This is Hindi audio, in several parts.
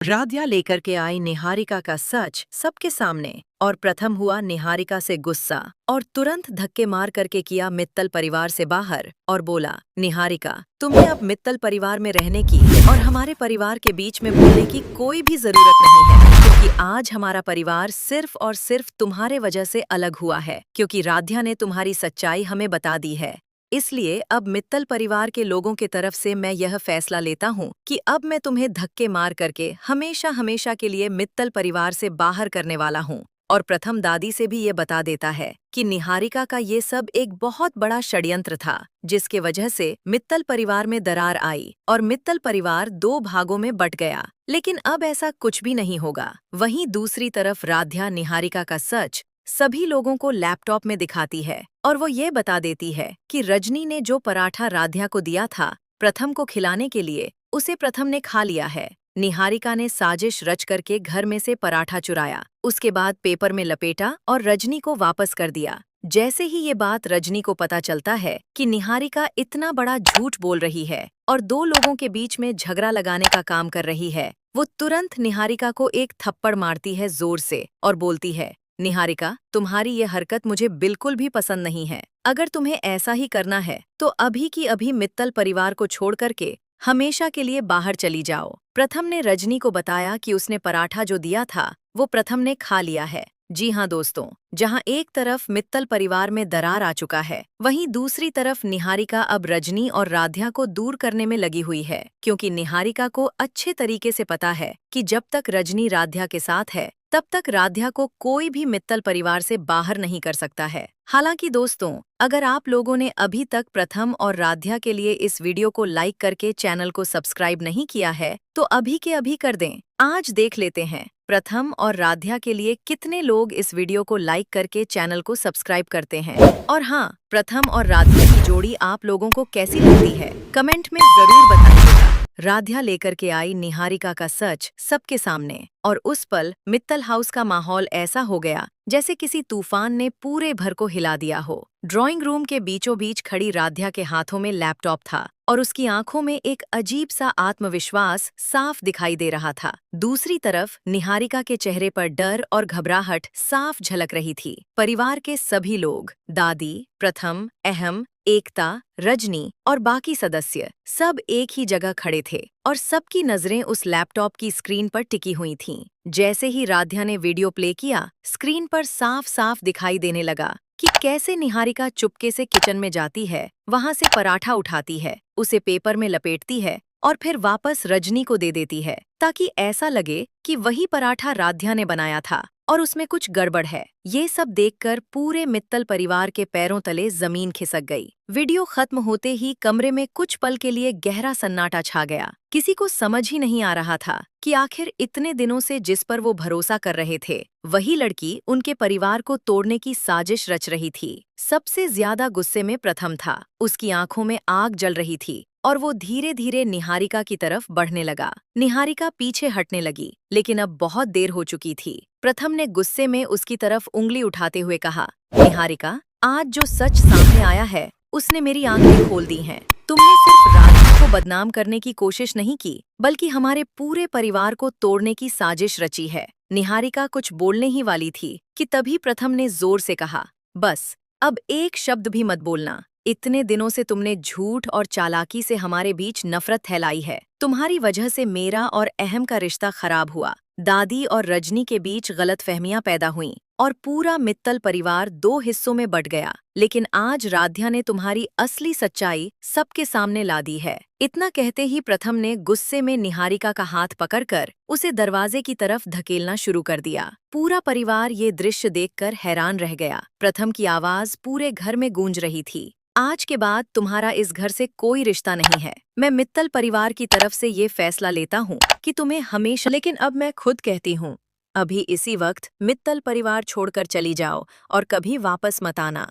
राध्या लेकर के आई निहारिका का सच सबके सामने और प्रथम हुआ निहारिका से गुस्सा और तुरंत धक्के मार करके किया मित्तल परिवार से बाहर और बोला, निहारिका, तुम्हें अब मित्तल परिवार में रहने की और हमारे परिवार के बीच में बोलने की कोई भी जरूरत नहीं है, क्योंकि आज हमारा परिवार सिर्फ और सिर्फ तुम्हारे वजह से अलग हुआ है, क्योंकि राध्या ने तुम्हारी सच्चाई हमें बता दी है। इसलिए अब मित्तल परिवार के लोगों की तरफ से मैं यह फैसला लेता हूँ कि अब मैं तुम्हें धक्के मार करके हमेशा हमेशा के लिए मित्तल परिवार से बाहर करने वाला हूँ। और प्रथम दादी से भी ये बता देता है कि निहारिका का ये सब एक बहुत बड़ा षड्यंत्र था, जिसके वजह से मित्तल परिवार में दरार आई और मित्तल परिवार दो भागों में बट गया। लेकिन अब ऐसा कुछ भी नहीं होगा। वहीं दूसरी तरफ राध्या निहारिका का सच सभी लोगों को लैपटॉप में दिखाती है और वो ये बता देती है कि रजनी ने जो पराठा राध्या को दिया था प्रथम को खिलाने के लिए, उसे प्रथम ने खा लिया है। निहारिका ने साजिश रच करके घर में से पराठा चुराया, उसके बाद पेपर में लपेटा और रजनी को वापस कर दिया। जैसे ही ये बात रजनी को पता चलता है कि निहारिका इतना बड़ा झूठ बोल रही है और दो लोगों के बीच में झगड़ा लगाने का काम कर रही है, वो तुरंत निहारिका को एक थप्पड़ मारती है जोर से और बोलती है, निहारिका, तुम्हारी ये हरकत मुझे बिल्कुल भी पसंद नहीं है। अगर तुम्हें ऐसा ही करना है तो अभी की अभी मित्तल परिवार को छोड़ करके हमेशा के लिए बाहर चली जाओ। प्रथम ने रजनी को बताया कि उसने पराठा जो दिया था वो प्रथम ने खा लिया है। जी हाँ दोस्तों, जहाँ एक तरफ मित्तल परिवार में दरार आ चुका है, वहीं दूसरी तरफ निहारिका अब रजनी और राध्या को दूर करने में लगी हुई है, क्योंकि निहारिका को अच्छे तरीके से पता है कि जब तक रजनी राध्या के साथ है तब तक राध्या को कोई भी मित्तल परिवार से बाहर नहीं कर सकता है। हालांकि दोस्तों, अगर आप लोगों ने अभी तक प्रथम और राध्या के लिए इस वीडियो को लाइक करके चैनल को सब्सक्राइब नहीं किया है तो अभी के अभी कर दें। आज देख लेते हैं प्रथम और राध्या के लिए कितने लोग इस वीडियो को लाइक करके चैनल को सब्सक्राइब करते हैं। और हाँ, प्रथम और राध्या की जोड़ी आप लोगों को कैसी लगती है कमेंट में जरूर बताइएगा। राध्या लेकर के आई निहारिका का सच सबके सामने और उस पल मित्तल हाउस का माहौल ऐसा हो गया जैसे किसी तूफान ने पूरे घर को हिला दिया हो। ड्राइंग रूम के बीचों बीच खड़ी राध्या के हाथों में लैपटॉप था और उसकी आंखों में एक अजीब सा आत्मविश्वास साफ दिखाई दे रहा था। दूसरी तरफ निहारिका के चेहरे पर डर और घबराहट साफ झलक रही थी। परिवार के सभी लोग, दादी, प्रथम, अहम, एकता, रजनी और बाकी सदस्य सब एक ही जगह खड़े थे और सबकी नजरें उस लैपटॉप की स्क्रीन पर टिकी हुई थीं। जैसे ही राध्या ने वीडियो प्ले किया, स्क्रीन पर साफ साफ दिखाई देने लगा कि कैसे निहारिका चुपके से किचन में जाती है, वहां से पराठा उठाती है, उसे पेपर में लपेटती है और फिर वापस रजनी को दे देती है, ताकि ऐसा लगे कि वही पराठा राध्या ने बनाया था और उसमें कुछ गड़बड़ है। ये सब देखकर पूरे मित्तल परिवार के पैरों तले जमीन खिसक गई। वीडियो खत्म होते ही कमरे में कुछ पल के लिए गहरा सन्नाटा छा गया। किसी को समझ ही नहीं आ रहा था कि आखिर इतने दिनों से जिस पर वो भरोसा कर रहे थे, वही लड़की उनके परिवार को तोड़ने की साजिश रच रही थी। सबसे ज्यादा गुस्से में प्रथम था। उसकी आंखों में आग जल रही थी और वो धीरे धीरे निहारिका की तरफ बढ़ने लगा। निहारिका पीछे हटने लगी, लेकिन अब बहुत देर हो चुकी थी। प्रथम ने गुस्से में उसकी तरफ उंगली उठाते हुए कहा, निहारिका, आज जो सच सामने आया है उसने मेरी आंखें खोल दी हैं। तुमने सिर्फ राध्या को बदनाम करने की कोशिश नहीं की, बल्कि हमारे पूरे परिवार को तोड़ने की साजिश रची है। निहारिका कुछ बोलने ही वाली थी कि तभी प्रथम ने जोर से कहा, बस, अब एक शब्द भी मत बोलना। इतने दिनों से तुमने झूठ और चालाकी से हमारे बीच नफरत फैलाई है। तुम्हारी वजह से मेरा और अहम का रिश्ता खराब हुआ। दादी और रजनी के बीच गलतफहमियां पैदा हुईं और पूरा मित्तल परिवार दो हिस्सों में बट गया। लेकिन आज राध्या ने तुम्हारी असली सच्चाई सबके सामने ला दी है। इतना कहते ही प्रथम ने गुस्से में निहारिका का हाथ पकड़कर उसे दरवाजे की तरफ धकेलना शुरू कर दिया। पूरा परिवार ये दृश्य देखकर हैरान रह गया। प्रथम की आवाज पूरे घर में गूंज रही थी, आज के बाद तुम्हारा इस घर से कोई रिश्ता नहीं है। मैं मित्तल परिवार की तरफ से ये फैसला लेता हूँ कि तुम्हें हमेशा, लेकिन अब मैं खुद कहती हूँ, अभी इसी वक्त मित्तल परिवार छोड़कर चली जाओ और कभी वापस मत आना।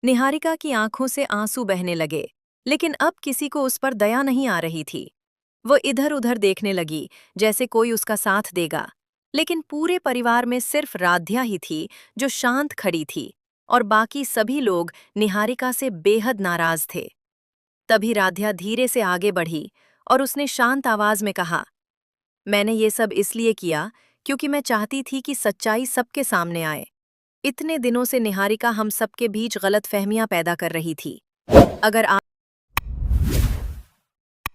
निहारिका की आंखों से आंसू बहने लगे, लेकिन अब किसी को उस पर दया नहीं आ रही थी। वो इधर उधर देखने लगी जैसे कोई उसका साथ देगा, लेकिन पूरे परिवार में सिर्फ राध्या ही थी जो शांत खड़ी थी और बाकी सभी लोग निहारिका से बेहद नाराज थे। तभी राध्या धीरे से आगे बढ़ी और उसने शांत आवाज में कहा, मैंने ये सब इसलिए किया क्योंकि मैं चाहती थी कि सच्चाई सबके सामने आए। इतने दिनों से निहारिका हम सबके बीच गलतफहमियां पैदा कर रही थी। अगर